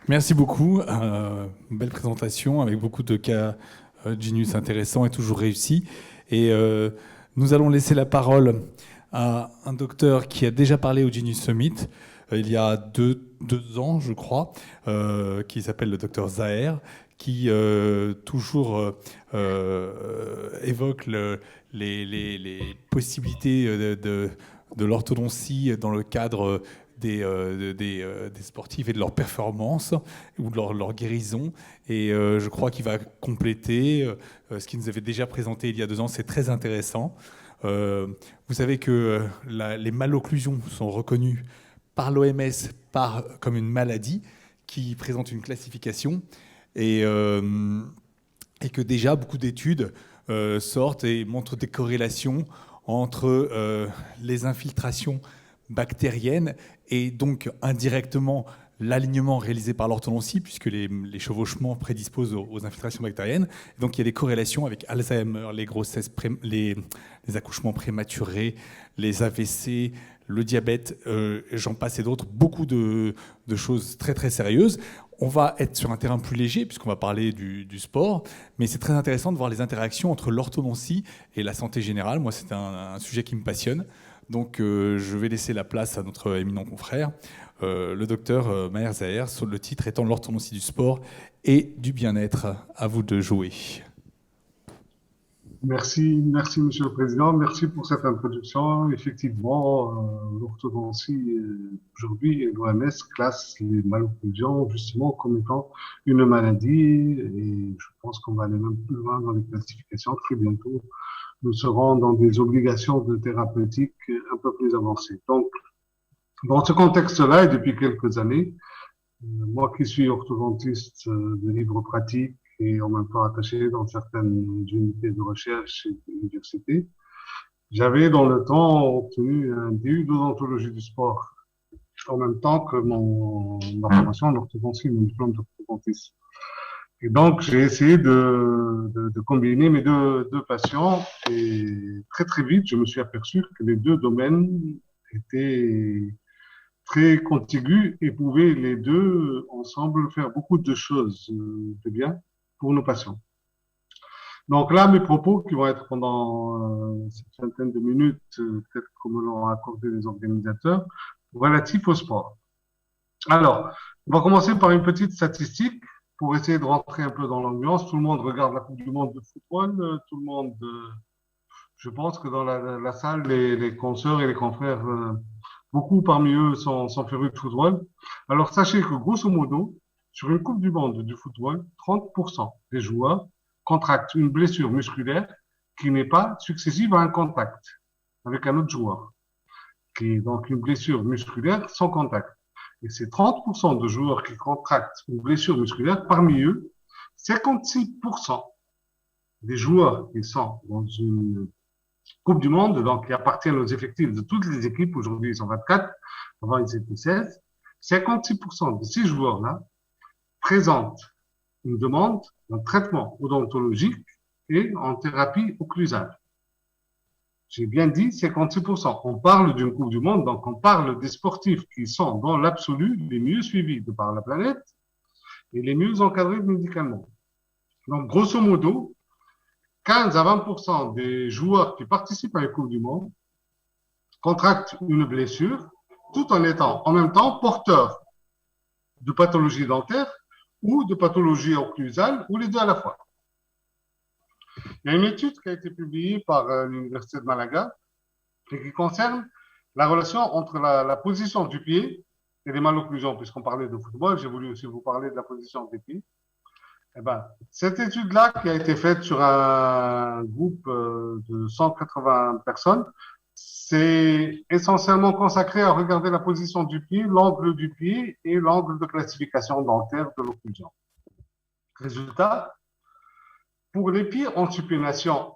Merci beaucoup. Belle présentation avec beaucoup de cas Genius intéressants et toujours réussis. Et nous allons laisser la parole à un docteur qui a déjà parlé au Genius Summit il y a deux ans, je crois, qui s'appelle le docteur Zaher, qui toujours évoque les possibilités de l'orthodontie dans le cadre des sportifs et de leur performance ou de leur guérison. Et je crois qu'il va compléter ce qu'il nous avait déjà présenté il y a 2 ans. C'est très intéressant. Vous savez que les malocclusions sont reconnues par l'OMS comme une maladie qui présente une classification et, euh, et que déjà beaucoup d'études sortent et montrent des corrélations entre les infiltrations bactériennes et donc indirectement l'alignement réalisé par l'orthodontie, puisque les chevauchements prédisposent aux infiltrations bactériennes. Et donc il y a des corrélations avec Alzheimer, les grossesses, les accouchements prématurés, les AVC, le diabète, j'en passe et d'autres, beaucoup de choses très très sérieuses. On va être sur un terrain plus léger, puisqu'on va parler du sport, mais c'est très intéressant de voir les interactions entre l'orthodontie et la santé générale. Moi, c'est un sujet qui me passionne. Donc, je vais laisser la place à notre éminent confrère, le docteur Maher Zaher, sur le titre étant l'orthodontie du sport et du bien-être. À vous de jouer. Merci, Monsieur le Président. Merci pour cette introduction. Effectivement, l'orthodontie aujourd'hui, et l'OMS classe les malocclusions justement comme étant une maladie, et je pense qu'on va aller même plus loin dans les classifications. Très bientôt, nous serons dans des obligations de thérapeutique un peu plus avancées. Donc, dans ce contexte-là, et depuis quelques années, moi qui suis orthodontiste de libre pratique et en même temps attaché dans certaines unités de recherche et d'université, j'avais dans le temps obtenu un DU d'odontologie du sport en même temps que ma formation en orthodontie, mon diplôme d'orthodontiste. Et donc, j'ai essayé de combiner mes deux passions et très, très vite, je me suis aperçu que les deux domaines étaient très contigus et pouvaient les deux ensemble faire beaucoup de choses de bien pour nos patients. Donc là, mes propos qui vont être pendant cette vingtaine de minutes, peut-être comme l'ont accordé les organisateurs, relatifs au sport. Alors, on va commencer par une petite statistique pour essayer de rentrer un peu dans l'ambiance. Tout le monde regarde la Coupe du Monde de football, tout le monde, je pense que dans la salle, les consoeurs et les confrères, beaucoup parmi eux sont férus de football. Alors, sachez que grosso modo, sur une Coupe du Monde du football, 30% des joueurs contractent une blessure musculaire qui n'est pas successive à un contact avec un autre joueur, qui est donc une blessure musculaire sans contact. Et ces 30% de joueurs qui contractent une blessure musculaire, parmi eux, 56% des joueurs qui sont dans une Coupe du Monde, donc qui appartiennent aux effectifs de toutes les équipes, aujourd'hui ils sont 24, avant ils étaient 16, 56% de ces joueurs-là présentent une demande d'un traitement odontologique et en thérapie occlusale. J'ai bien dit 56%. On parle d'une Coupe du Monde, donc on parle des sportifs qui sont dans l'absolu les mieux suivis de par la planète et les mieux encadrés médicalement. Donc, grosso modo, 15 à 20% des joueurs qui participent à la Coupe du Monde contractent une blessure tout en étant en même temps porteurs de pathologie dentaire ou de pathologie occlusale ou les deux à la fois. Il y a une étude qui a été publiée par l'Université de Malaga et qui concerne la relation entre la position du pied et les malocclusions. Puisqu'on parlait de football, j'ai voulu aussi vous parler de la position des pieds. Eh ben, cette étude-là, qui a été faite sur un groupe de 180 personnes, c'est essentiellement consacré à regarder la position du pied, l'angle du pied et l'angle de classification dentaire de l'occlusion. Résultat, pour les pieds en supination,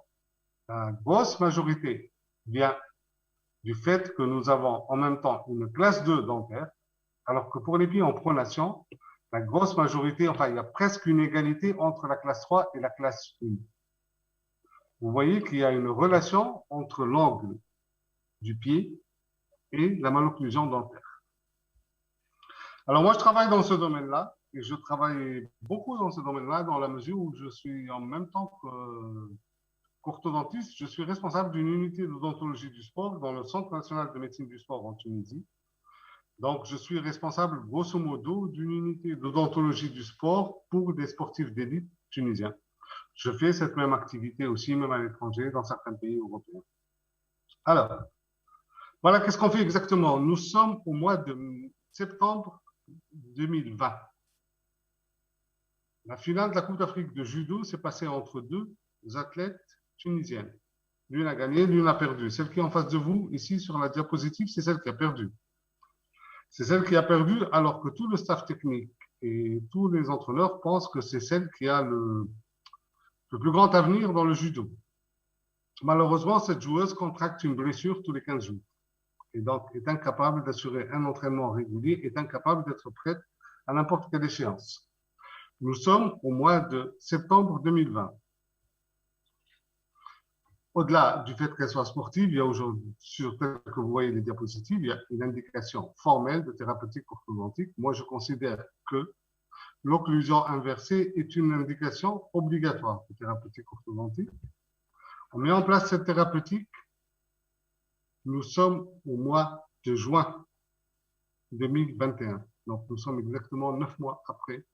la grosse majorité vient du fait que nous avons en même temps une classe 2 dentaire, alors que pour les pieds en pronation, la grosse majorité, enfin, il y a presque une égalité entre la classe 3 et la classe 1. Vous voyez qu'il y a une relation entre l'angle du pied et la malocclusion dentaire. Alors moi, je travaille dans ce domaine-là et je travaille beaucoup dans ce domaine-là, dans la mesure où je suis en même temps qu'orthodontiste, je suis responsable d'une unité d'odontologie du sport dans le Centre national de médecine du sport en Tunisie. Donc, je suis responsable, grosso modo, d'une unité d'odontologie du sport pour des sportifs d'élite tunisiens. Je fais cette même activité aussi, même à l'étranger, dans certains pays européens. Alors, voilà, qu'est-ce qu'on fait exactement? Nous sommes au mois de septembre 2020. La finale de la Coupe d'Afrique de judo s'est passée entre deux athlètes tunisiennes. L'une a gagné, l'une a perdu. Celle qui est en face de vous, ici sur la diapositive, c'est celle qui a perdu. C'est celle qui a perdu alors que tout le staff technique et tous les entraîneurs pensent que c'est celle qui a le plus grand avenir dans le judo. Malheureusement, cette joueuse contracte une blessure tous les 15 jours et donc est incapable d'assurer un entraînement régulier, est incapable d'être prête à n'importe quelle échéance. Nous sommes au mois de septembre 2020. Au-delà du fait qu'elle soit sportive, il y a aujourd'hui, sur tel que vous voyez les diapositives, il y a une indication formelle de thérapeutique orthodontique. Moi, je considère que l'occlusion inversée est une indication obligatoire de thérapeutique orthodontique. On met en place cette thérapeutique. Nous sommes au mois de juin 2021. Donc, nous sommes exactement 9 mois après.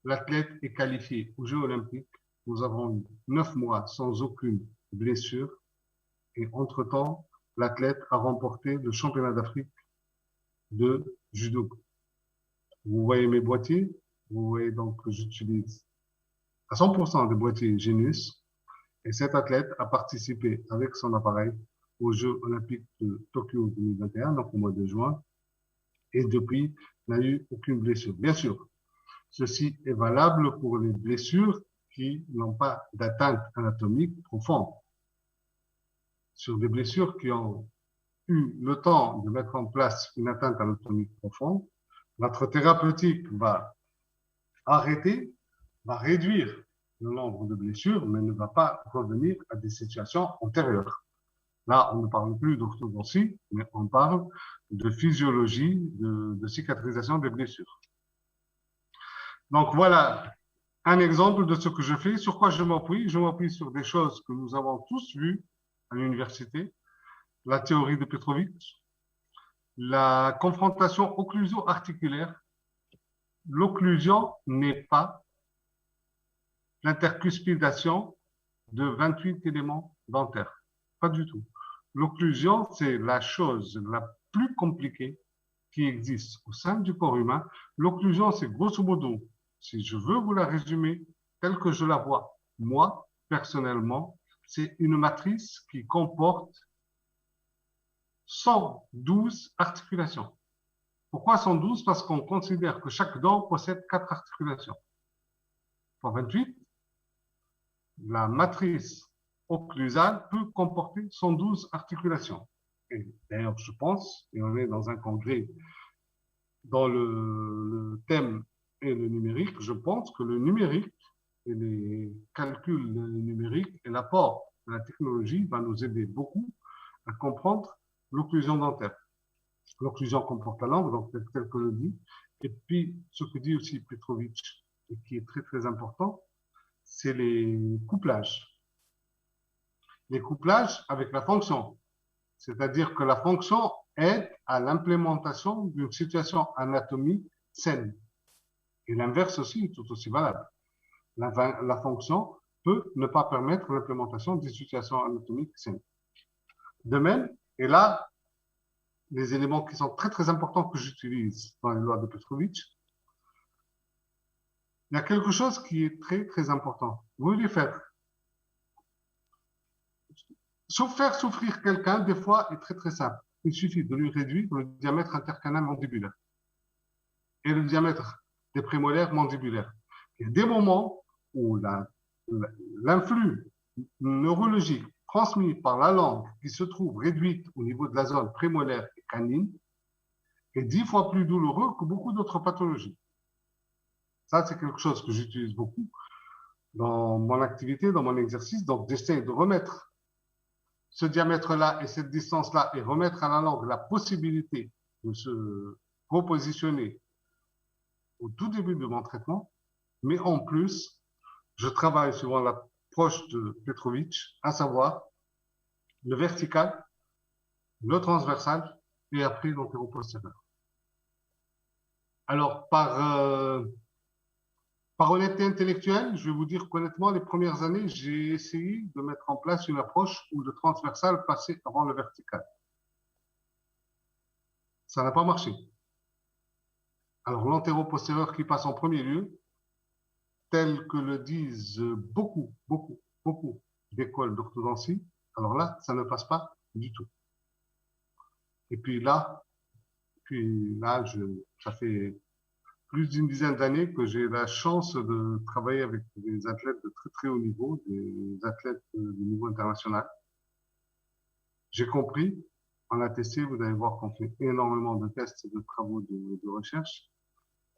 L'athlète est qualifié aux Jeux olympiques. Nous avons eu 9 mois sans aucune blessure. Et entre-temps, l'athlète a remporté le championnat d'Afrique de judo. Vous voyez mes boîtiers. Vous voyez donc que j'utilise à 100% des boîtiers Genius. Et cet athlète a participé avec son appareil aux Jeux olympiques de Tokyo 2021, donc au mois de juin. Et depuis, n'a eu aucune blessure. Bien sûr, ceci est valable pour les blessures qui n'ont pas d'atteinte anatomique profonde. Sur des blessures qui ont eu le temps de mettre en place une atteinte anatomique profonde, notre thérapeutique va arrêter, va réduire le nombre de blessures, mais ne va pas revenir à des situations antérieures. Là, on ne parle plus d'orthodontie, mais on parle de physiologie, de cicatrisation des blessures. Donc voilà un exemple de ce que je fais. Sur quoi je m'appuie? Je m'appuie sur des choses que nous avons tous vues à l'université. La théorie de Petrovitch, la confrontation occluso-articulaire. L'occlusion n'est pas l'intercuspidation de 28 éléments dentaires. Pas du tout. L'occlusion, c'est la chose la plus compliquée qui existe au sein du corps humain. L'occlusion, c'est grosso modo, si je veux vous la résumer telle que je la vois, moi, personnellement, c'est une matrice qui comporte 112 articulations. Pourquoi 112? Parce qu'on considère que chaque dent possède 4 articulations. Pour 28, la matrice occlusale peut comporter 112 articulations. Et d'ailleurs, je pense, et on est dans un congrès dans le thème et le numérique, je pense que le numérique et les calculs numériques et l'apport de la technologie va nous aider beaucoup à comprendre l'occlusion dentaire. L'occlusion comporte la langue, donc tel que le dit. Et puis, ce que dit aussi Petrovitch, et qui est très très important, c'est les couplages. Les couplages avec la fonction. C'est-à-dire que la fonction aide à l'implémentation d'une situation anatomique saine. Et l'inverse aussi est tout aussi valable. La fonction peut ne pas permettre l'implémentation d'une situation anatomique saine. De même, et là, les éléments qui sont très très importants que j'utilise dans les lois de Petrovitch, il y a quelque chose qui est très très important. Vous voulez faire souffrir quelqu'un, des fois, est très très simple. Il suffit de lui réduire le diamètre intercanal mandibulaire et le diamètre des prémolaires mandibulaires. Il y a des moments où l'influx neurologique transmis par la langue qui se trouve réduite au niveau de la zone prémolaire et canine est 10 fois plus douloureux que beaucoup d'autres pathologies. Ça, c'est quelque chose que j'utilise beaucoup dans mon activité, dans mon exercice. Donc, j'essaie de remettre ce diamètre-là et cette distance-là et remettre à la langue la possibilité de se repositionner au tout début de mon traitement, mais en plus, je travaille suivant l'approche de Petrovic, à savoir le vertical, le transversal et après l'antéro-postérieur. Alors, par honnêteté intellectuelle, je vais vous dire qu'honnêtement, les premières années, j'ai essayé de mettre en place une approche où le transversal passait avant le vertical. Ça n'a pas marché. Alors, l'antéro-postérieur qui passe en premier lieu, tel que le disent beaucoup d'écoles d'orthodontie, alors là, ça ne passe pas du tout. Et ça fait plus d'une dizaine d'années que j'ai la chance de travailler avec des athlètes de très très haut niveau, des athlètes de niveau international. J'ai compris, on a testé, vous allez voir qu'on fait énormément de tests et de travaux de recherche,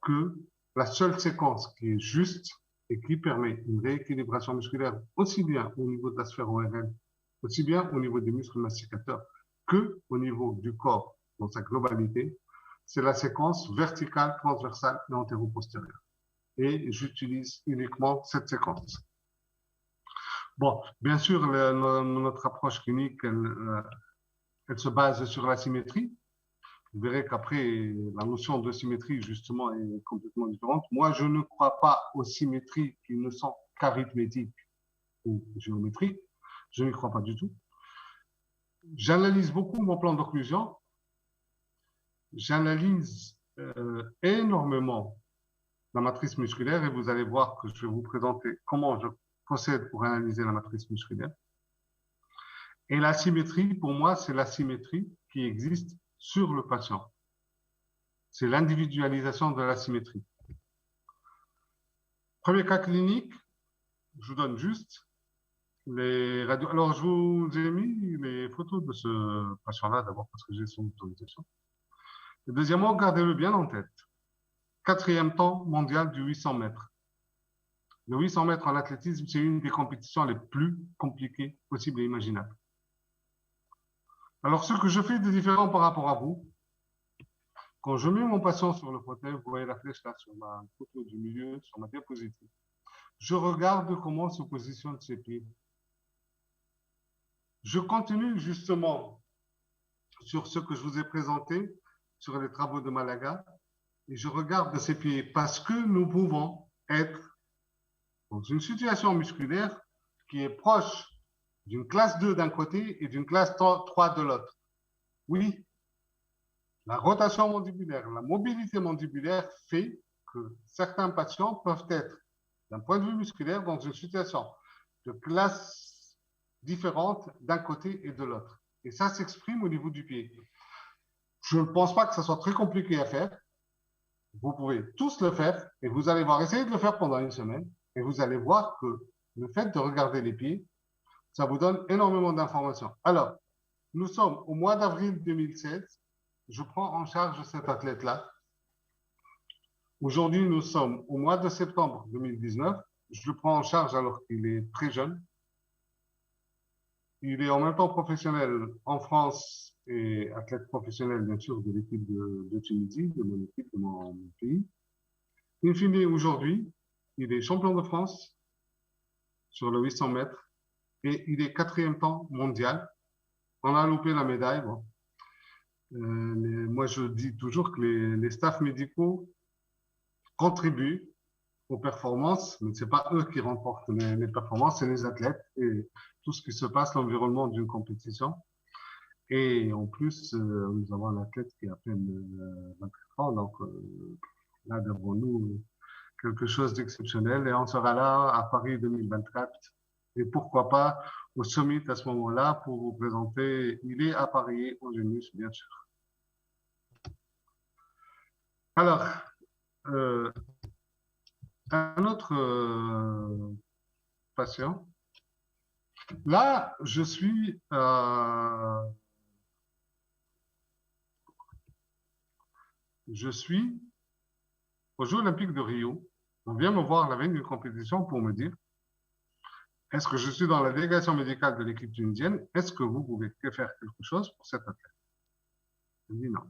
que la seule séquence qui est juste et qui permet une rééquilibration musculaire aussi bien au niveau de la sphère ORL, aussi bien au niveau des muscles massicateurs que au niveau du corps dans sa globalité, c'est la séquence verticale, transversale et antéro-postérieure. Et j'utilise uniquement cette séquence. Bon, bien sûr, notre approche clinique, elle se base sur la symétrie. Vous verrez qu'après, la notion de symétrie, justement, est complètement différente. Moi, je ne crois pas aux symétries qui ne sont qu'arithmétiques ou géométriques. Je n'y crois pas du tout. J'analyse beaucoup mon plan d'occlusion. J'analyse énormément la matrice musculaire et vous allez voir que je vais vous présenter comment je procède pour analyser la matrice musculaire. Et la symétrie, pour moi, c'est la symétrie qui existe sur le patient. C'est l'individualisation de la symétrie. Premier cas clinique, je vous donne juste les radios. Alors, je vous ai mis les photos de ce patient-là, d'abord parce que j'ai son autorisation. Et deuxièmement, gardez-le bien en tête. 4e temps mondial du 800 mètres. Le 800 mètres en athlétisme, c'est une des compétitions les plus compliquées possibles et imaginables. Alors, ce que je fais de différent par rapport à vous, quand je mets mon patient sur le fauteuil, vous voyez la flèche là sur ma photo du milieu, sur ma diapositive, je regarde comment se positionnent ses pieds. Je continue justement sur ce que je vous ai présenté, sur les travaux de Malaga, et je regarde ses pieds parce que nous pouvons être dans une situation musculaire qui est proche d'une classe 2 d'un côté et d'une classe 3 de l'autre. Oui, la rotation mandibulaire, la mobilité mandibulaire fait que certains patients peuvent être, d'un point de vue musculaire, dans une situation de classe différente d'un côté et de l'autre. Et ça s'exprime au niveau du pied. Je ne pense pas que ça soit très compliqué à faire. Vous pouvez tous le faire et vous allez voir, essayez de le faire pendant une semaine et vous allez voir que le fait de regarder les pieds, ça vous donne énormément d'informations. Alors, nous sommes au mois d'avril 2016. Je prends en charge cet athlète-là. Aujourd'hui, nous sommes au mois de septembre 2019. Je le prends en charge alors qu'il est très jeune. Il est en même temps professionnel en France et athlète professionnel, bien sûr, de l'équipe de Tunisie, de mon équipe, de mon pays. In fine, aujourd'hui, il est champion de France sur le 800 mètres et il est 4e temps mondial. On a loupé la médaille. Bon. Moi, je dis toujours que les staffs médicaux contribuent aux performances, mais c'est pas eux qui remportent les performances, c'est les athlètes et tout ce qui se passe, l'environnement d'une compétition. Et en plus, nous avons un athlète qui a à peine 24 ans, donc là, devant nous, quelque chose d'exceptionnel. Et on sera là à Paris 2024. Et pourquoi pas au Summit à ce moment-là pour vous présenter. Il est à Paris, au Genius, bien sûr. Alors, un autre patient. Là, je suis aux Jeux Olympiques de Rio. On vient me voir la veille d'une compétition pour me dire, est-ce que je suis dans la délégation médicale de l'équipe tunisienne? Est-ce que vous pouvez faire quelque chose pour cet athlète? Je dis non.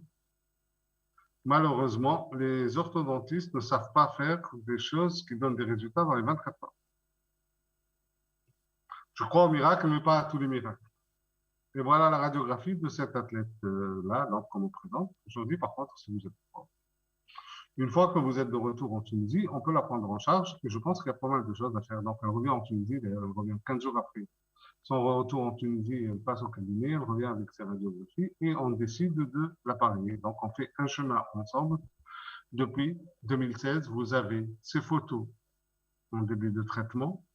malheureusement, les orthodontistes ne savent pas faire des choses qui donnent des résultats dans les 24 heures. Je crois au miracle, mais pas à tous les miracles. Et voilà la radiographie de cet athlète-là, donc qu'on me présente. Aujourd'hui, par contre, si vous êtes fort. Une fois que vous êtes de retour en Tunisie, on peut la prendre en charge et je pense qu'il y a pas mal de choses à faire. Donc, elle revient en Tunisie, d'ailleurs, elle revient 15 jours après son retour en Tunisie, elle passe au cabinet, elle revient avec ses radiographies et on décide de l'appareiller. Donc, on fait un chemin ensemble. Depuis 2016, vous avez ces photos en début de traitement.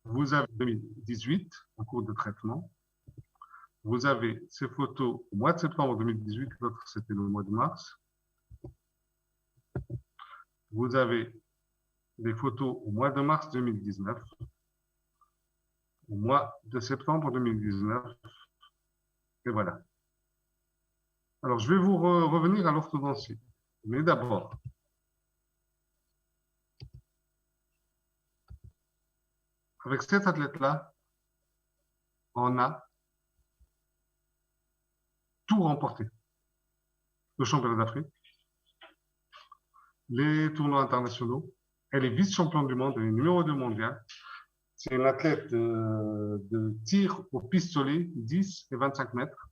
Vous avez 2018 en cours de traitement. Vous avez ces photos au mois de septembre 2018, l'autre c'était le mois de mars. Vous avez des photos au mois de mars 2019, au mois de septembre 2019, et voilà. Alors, je vais vous revenir à l'orthodontie. Mais d'abord, avec cet athlète-là, on a tout remporté. Le championnat d'Afrique, les tournois internationaux, elle est vice-champion du monde, elle est numéro 2 mondial. C'est une athlète de tir au pistolet 10 et 25 mètres.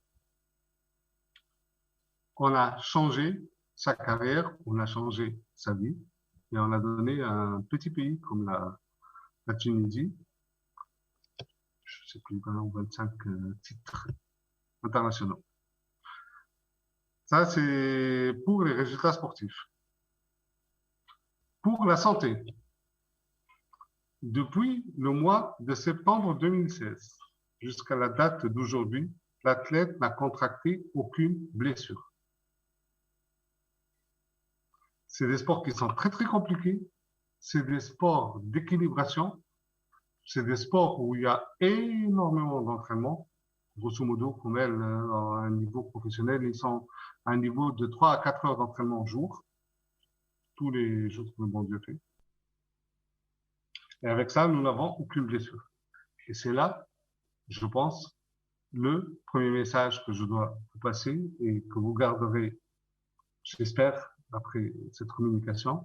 On a changé sa carrière, on a changé sa vie et on a donné à un petit pays comme la Tunisie, je ne sais plus, 25 titres internationaux. Ça, c'est pour les résultats sportifs. Pour la santé, depuis le mois de septembre 2016 jusqu'à la date d'aujourd'hui, l'athlète n'a contracté aucune blessure. C'est des sports qui sont très, très compliqués. C'est des sports d'équilibration. C'est des sports où il y a énormément d'entraînement. Grosso modo, comme elle, à un niveau professionnel, ils sont à un niveau de 3 à 4 heures d'entraînement au jour, tous les jours que le bon Dieu fait. Et avec ça, nous n'avons aucune blessure. Et c'est là, je pense, le premier message que je dois vous passer et que vous garderez, j'espère, après cette communication,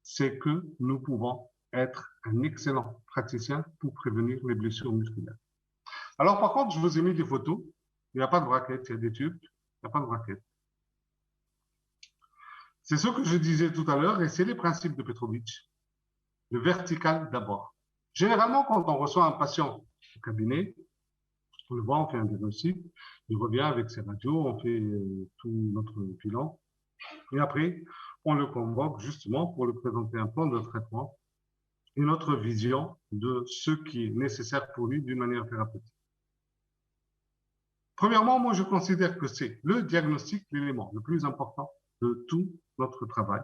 c'est que nous pouvons être un excellent praticien pour prévenir les blessures musculaires. Alors, par contre, je vous ai mis des photos. Il n'y a pas de braquettes, il y a des tubes. Il n'y a pas de braquettes. C'est ce que je disais tout à l'heure et c'est les principes de Petrovic. Le vertical d'abord. Généralement, quand on reçoit un patient au cabinet, on le voit, on fait un diagnostic, il revient avec ses radios, on fait tout notre bilan. Et après, on le convoque justement pour lui présenter un plan de traitement et notre vision de ce qui est nécessaire pour lui d'une manière thérapeutique. Premièrement, moi, je considère que c'est le diagnostic l'élément le plus important de tout notre travail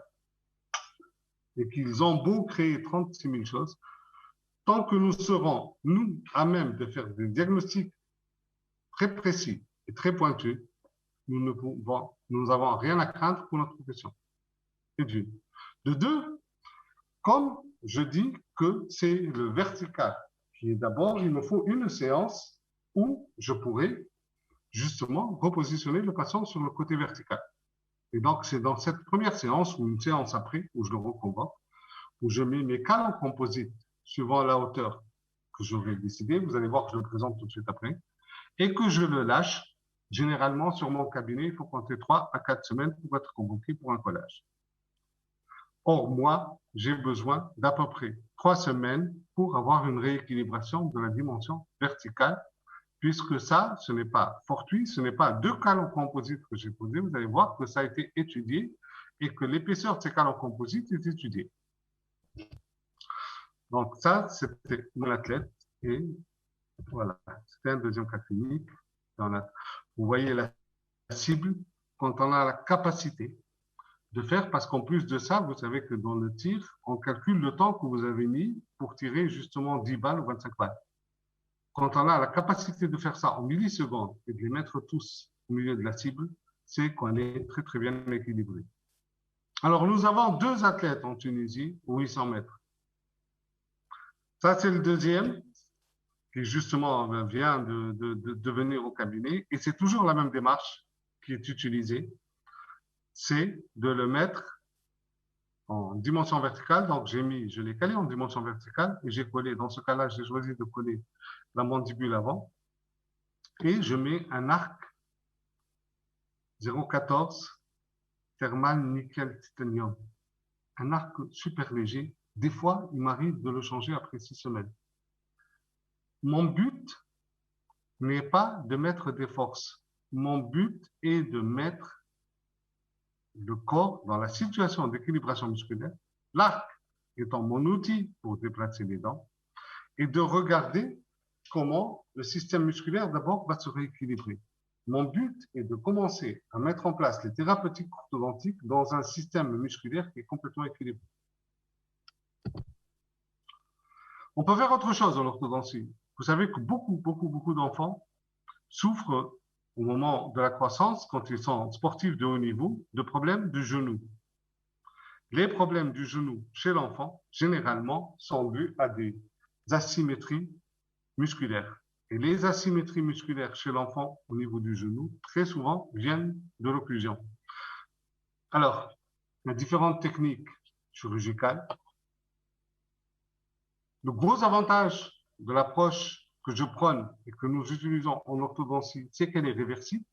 et qu'ils ont beau créer 36 000 choses, tant que nous serons, nous, à même de faire des diagnostics très précis et très pointus, nous n'avons rien à craindre pour notre profession. Et d'une. De deux, comme je dis que c'est le vertical qui est d'abord, il me faut une séance où je pourrais justement repositionner le patient sur le côté vertical. Et donc, c'est dans cette première séance ou une séance après où je le reconvoque, où je mets mes cales en composite suivant la hauteur que j'aurais décidé. Vous allez voir que je le présente tout de suite après. Et que je le lâche. Généralement, sur mon cabinet, il faut compter 3 à 4 semaines pour être convoqué pour un collage. Or, moi, j'ai besoin d'à peu près 3 semaines pour avoir une rééquilibration de la dimension verticale, puisque ça, ce n'est pas fortuit, ce n'est pas 2 cales en composite que j'ai posées. Vous allez voir que ça a été étudié et que l'épaisseur de ces cales en composite est étudiée. Donc ça, c'était mon athlète et voilà, c'était un deuxième cas clinique. Vous voyez la cible quand on a la capacité de faire, parce qu'en plus de ça, vous savez que dans le tir, on calcule le temps que vous avez mis pour tirer justement 10 balles ou 25 balles. Quand on a la capacité de faire ça en millisecondes et de les mettre tous au milieu de la cible, c'est qu'on est très très bien équilibré. Alors nous avons 2 athlètes en Tunisie aux 800 mètres. Ça c'est le deuxième. qui justement vient de venir au cabinet, et c'est toujours la même démarche qui est utilisée, c'est de le mettre en dimension verticale. Donc, je l'ai calé en dimension verticale et j'ai collé. Dans ce cas-là, j'ai choisi de coller la mandibule avant et je mets un arc 0,14 thermal nickel titanium. Un arc super léger. Des fois, il m'arrive de le changer après 6 semaines. Mon but n'est pas de mettre des forces. Mon but est de mettre le corps dans la situation d'équilibration musculaire, l'arc étant mon outil pour déplacer les dents, et de regarder comment le système musculaire d'abord va se rééquilibrer. Mon but est de commencer à mettre en place les thérapeutiques orthodontiques dans un système musculaire qui est complètement équilibré. On peut faire autre chose en orthodontie. Vous savez que beaucoup d'enfants souffrent au moment de la croissance, quand ils sont sportifs de haut niveau, de problèmes du genou. Les problèmes du genou chez l'enfant, généralement, sont dus à des asymétries musculaires. Et les asymétries musculaires chez l'enfant au niveau du genou, très souvent, viennent de l'occlusion. Alors, il y a différentes techniques chirurgicales. Le gros avantage de l'approche que je prône et que nous utilisons en orthodontie, c'est qu'elle est réversible.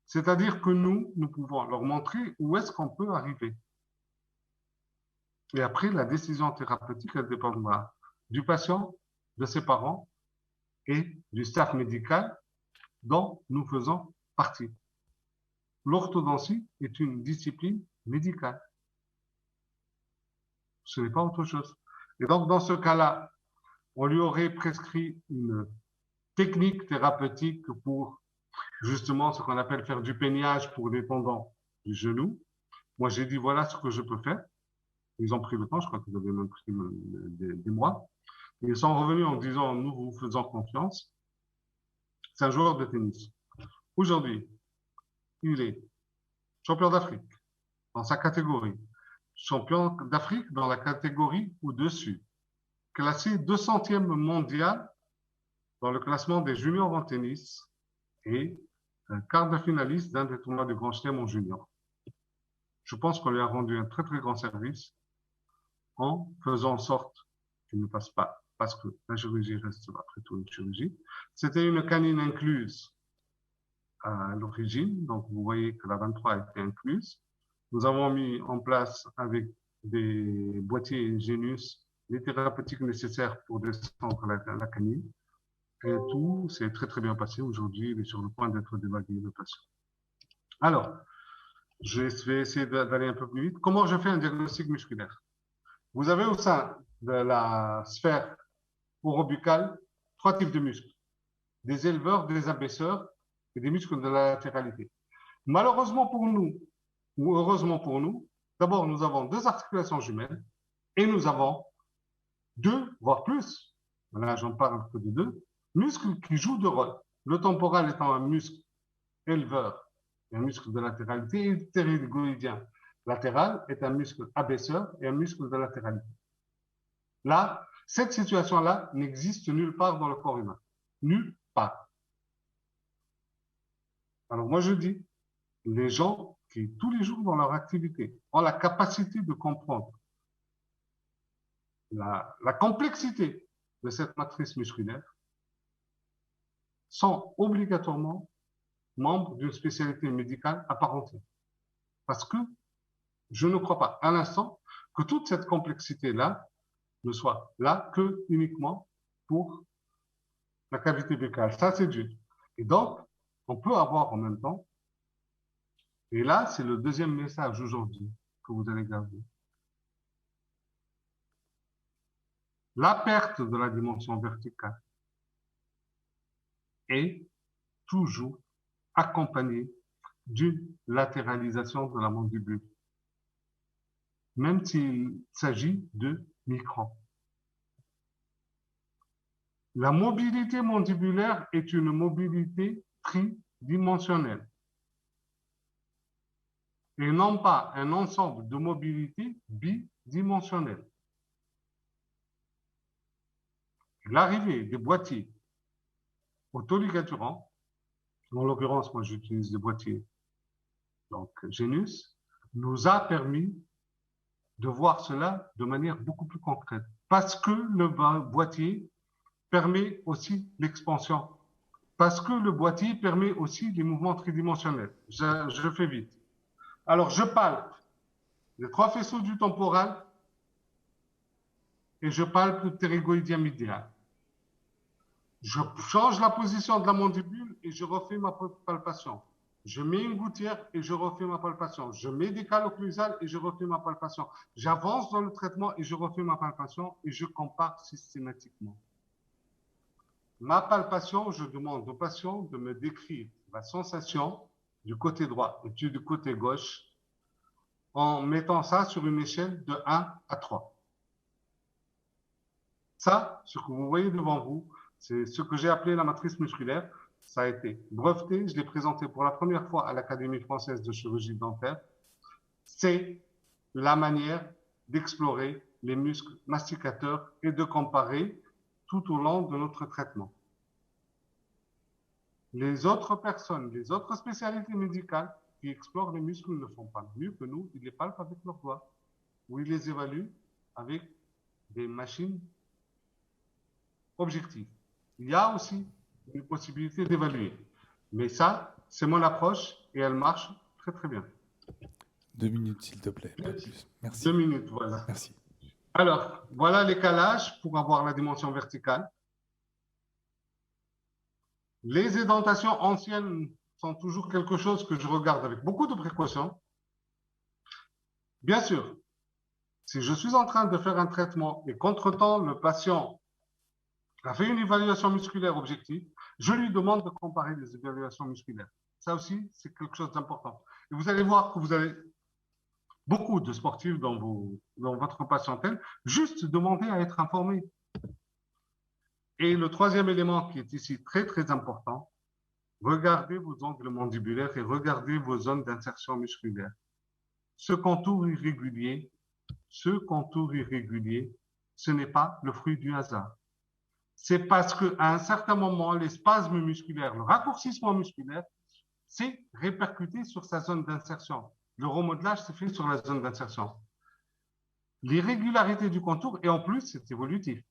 C'est-à-dire que nous pouvons leur montrer où est-ce qu'on peut arriver. Et après, la décision thérapeutique, elle dépendra du patient, de ses parents et du staff médical dont nous faisons partie. L'orthodontie est une discipline médicale. Ce n'est pas autre chose. Et donc, dans ce cas-là, on lui aurait prescrit une technique thérapeutique pour justement ce qu'on appelle faire du peignage pour les tendons du genou. Moi, j'ai dit, voilà ce que je peux faire. Ils ont pris le temps, je crois qu'ils avaient même pris des mois. Ils sont revenus en disant, nous vous faisons confiance. C'est un joueur de tennis. Aujourd'hui, il est champion d'Afrique dans sa catégorie, champion d'Afrique dans la catégorie au-dessus, classé 200e mondial dans le classement des juniors en tennis et un quart de finaliste d'un des tournois du Grand Chelem en junior. Je pense qu'on lui a rendu un très grand service en faisant en sorte qu'il ne passe pas, parce que la chirurgie reste après tout une chirurgie. C'était une canine incluse à l'origine, donc vous voyez que la 23 a été incluse. Nous avons mis en place avec des boîtiers Genius les thérapeutiques nécessaires pour descendre la canine. Et tout s'est très bien passé. Aujourd'hui, il est sur le point d'être dévalué, le patient. Alors, je vais essayer d'aller un peu plus vite. Comment je fais un diagnostic musculaire? Vous avez au sein de la sphère orobuccale 3 types de muscles. Des éleveurs, des abaisseurs et des muscles de la latéralité. Malheureusement pour nous, ou heureusement pour nous, d'abord, nous avons 2 articulations jumelles et nous avons 2, voire plus, là j'en parle que de 2, muscles qui jouent de rôle. Le temporal étant un muscle éleveur et un muscle de latéralité, et le ptérygoïdien latéral est un muscle abaisseur et un muscle de latéralité. Là, cette situation-là n'existe nulle part dans le corps humain. Nulle part. Alors moi je dis, les gens qui tous les jours dans leur activité ont la capacité de comprendre la complexité de cette matrice musculaire sont obligatoirement membres d'une spécialité médicale à part entière. Parce que je ne crois pas à l'instant que toute cette complexité-là ne soit là que uniquement pour la cavité buccale. Ça, c'est dur. Et donc, on peut avoir en même temps, et là, c'est le deuxième message aujourd'hui que vous allez garder. La perte de la dimension verticale est toujours accompagnée d'une latéralisation de la mandibule, même s'il s'agit de microns. La mobilité mandibulaire est une mobilité tridimensionnelle et non pas un ensemble de mobilités bidimensionnelles. l'arrivée des boîtiers autoligaturants, en l'occurrence, moi j'utilise des boîtiers, donc Genius, nous a permis de voir cela de manière beaucoup plus concrète. Parce que le boîtier permet aussi l'expansion. Parce que le boîtier permet aussi les mouvements tridimensionnels. Je fais vite. Alors, je palpe les 3 faisceaux du temporal et je palpe le ptérygoïdien médial. Je change la position de la mandibule et je refais ma palpation. Je mets une gouttière et je refais ma palpation. Je mets des cales occlusales et je refais ma palpation. J'avance dans le traitement et je refais ma palpation et je compare systématiquement. Ma palpation, je demande au patient de me décrire la sensation du côté droit et du côté gauche en mettant ça sur une échelle de 1 à 3. Ça, ce que vous voyez devant vous, c'est ce que j'ai appelé la matrice musculaire. Ça a été breveté, je l'ai présenté pour la première fois à l'Académie française de chirurgie dentaire. C'est la manière d'explorer les muscles masticateurs et de comparer tout au long de notre traitement. Les autres personnes, les autres spécialités médicales qui explorent les muscles ne font pas mieux que nous. Ils les palpent avec leurs doigts ou ils les évaluent avec des machines objectives. Il y a aussi une possibilité d'évaluer. Mais ça, c'est mon approche et elle marche très très bien. 2 minutes, s'il te plaît, pas plus. Merci. 2 minutes, voilà. Merci. Alors, voilà les calages pour avoir la dimension verticale. Les édentations anciennes sont toujours quelque chose que je regarde avec beaucoup de précaution. Bien sûr, si je suis en train de faire un traitement et qu'entre-temps, le patient a fait une évaluation musculaire objective, je lui demande de comparer les évaluations musculaires. Ça aussi, c'est quelque chose d'important. Et vous allez voir que vous avez beaucoup de sportifs dans votre patientèle, juste demander à être informés. Et le troisième élément qui est ici très, très important, regardez vos angles mandibulaires et regardez vos zones d'insertion musculaire. Ce contour irrégulier, ce n'est pas le fruit du hasard. C'est parce qu'à un certain moment, les spasmes musculaires, le raccourcissement musculaire, s'est répercuté sur sa zone d'insertion. Le remodelage s'est fait sur la zone d'insertion. L'irrégularité du contour, et en plus, c'est évolutif.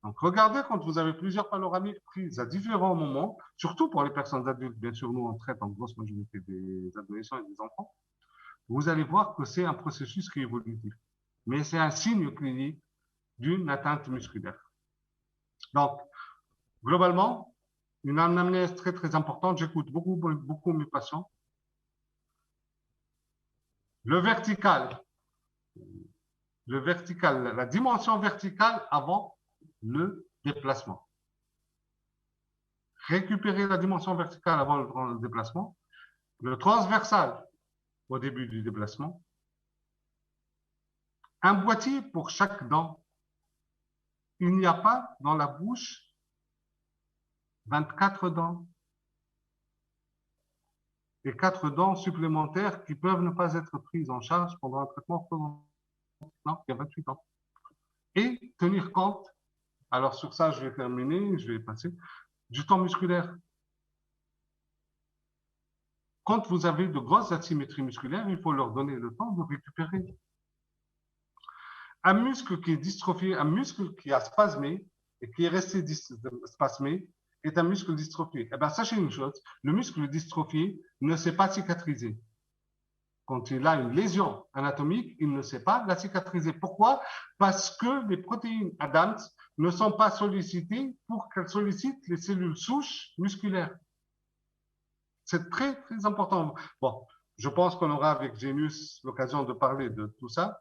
Donc, regardez quand vous avez plusieurs panoramiques prises à différents moments, surtout pour les personnes adultes, bien sûr, nous, on traite en grosse majorité des adolescents et des enfants, vous allez voir que c'est un processus qui est évolutif. Mais c'est un signe clinique d'une atteinte musculaire. Donc, globalement, une anamnèse très, très importante. J'écoute beaucoup mes patients. Le vertical, la dimension verticale avant le déplacement. Récupérer la dimension verticale avant le déplacement. Le transversal au début du déplacement. Un boîtier pour chaque dent. Il n'y a pas dans la bouche 24 dents et 4 dents supplémentaires qui peuvent ne pas être prises en charge pendant un traitement. Non, il y a 28 dents. Et tenir compte, alors sur ça je vais terminer, je vais passer, du temps musculaire. Quand vous avez de grosses asymétries musculaires, il faut leur donner le temps de récupérer. Un muscle qui est dystrophié, un muscle qui a spasmé et qui est resté spasmé est un muscle dystrophié. Eh bien, sachez une chose, le muscle dystrophié ne sait pas cicatriser. Quand il a une lésion anatomique, il ne sait pas la cicatriser. Pourquoi? Parce que les protéines Adams ne sont pas sollicitées pour qu'elles sollicitent les cellules souches musculaires. C'est très, très important. Bon, je pense qu'on aura avec Genius l'occasion de parler de tout ça.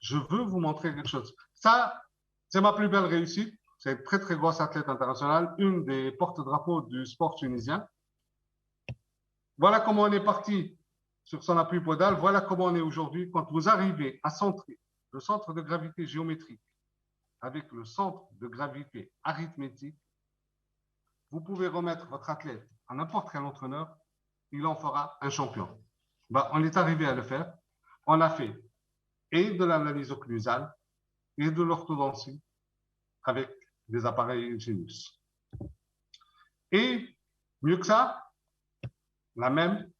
Je veux vous montrer quelque chose. Ça, c'est ma plus belle réussite. C'est une très, très grosse athlète internationale, une des porte-drapeaux du sport tunisien. Voilà comment on est parti sur son appui podal. Voilà comment on est aujourd'hui. Quand vous arrivez à centrer le centre de gravité géométrique avec le centre de gravité arithmétique, vous pouvez remettre votre athlète à n'importe quel entraîneur, il en fera un champion. Ben, on est arrivé à le faire. On a fait et de l'analyse occlusale et de l'orthodontie avec des appareils Genius. Et mieux que ça, la même,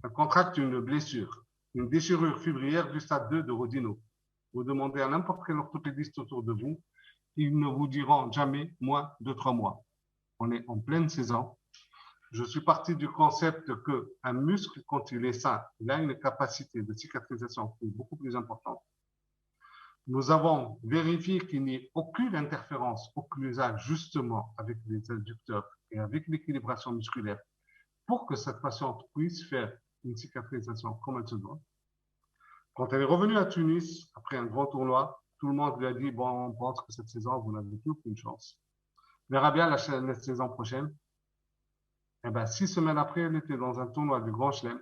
elle contracte une blessure, une déchirure fibrillaire du stade 2 de Rodino. Vous demandez à n'importe quel orthopédiste autour de vous, ils ne vous diront jamais moins de 3 mois. On est en pleine saison. Je suis parti du concept qu'un muscle, quand il est sain, il a une capacité de cicatrisation qui est beaucoup plus importante. Nous avons vérifié qu'il n'y ait aucune interférence occlusale justement avec les adducteurs et avec l'équilibration musculaire pour que cette patiente puisse faire une cicatrisation comme elle se doit. Quand elle est revenue à Tunis, après un grand tournoi, tout le monde lui a dit, bon, on pense que cette saison, vous n'avez plus aucune chance. On verra bien la saison prochaine. Eh bien, 6 semaines après, elle était dans un tournoi du Grand Chelem,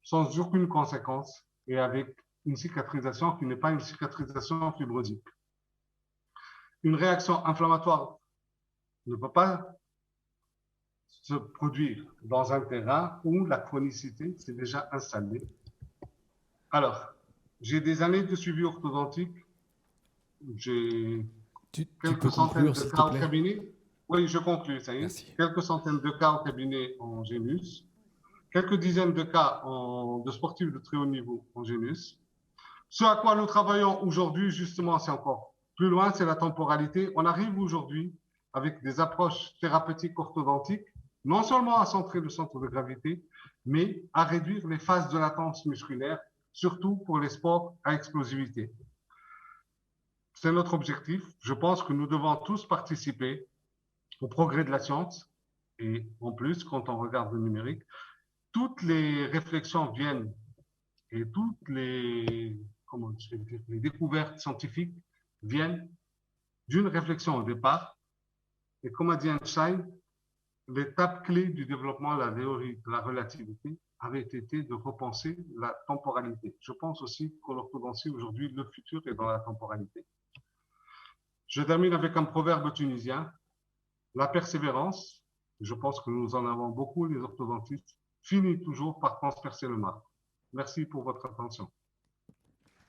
sans aucune conséquence et avec une cicatrisation qui n'est pas une cicatrisation fibrosique. Une réaction inflammatoire ne peut pas se produire dans un terrain où la chronicité s'est déjà installée. Alors, j'ai des années de suivi orthodontique, j'ai quelques centaines de cas au cabinet. Oui, je conclue, ça y est. Merci. Quelques centaines de cas au cabinet en Genius, quelques dizaines de cas de sportifs de très haut niveau en Genius. Ce à quoi nous travaillons aujourd'hui, justement, c'est encore plus loin, c'est la temporalité. On arrive aujourd'hui avec des approches thérapeutiques orthodontiques, non seulement à centrer le centre de gravité, mais à réduire les phases de latence musculaire, surtout pour les sports à explosivité. C'est notre objectif. Je pense que nous devons tous participer au progrès de la science. Et en plus, quand on regarde le numérique, toutes les réflexions viennent et toutes les, comment je vais dire, les découvertes scientifiques viennent d'une réflexion au départ. Et comme a dit Einstein, l'étape clé du développement de la théorie de la relativité avait été de repenser la temporalité. Je pense aussi qu'en orthodontie, aujourd'hui, le futur est dans la temporalité. Je termine avec un proverbe tunisien. La persévérance, je pense que nous en avons beaucoup, les orthodontistes, finit toujours par transpercer le marbre. Merci pour votre attention.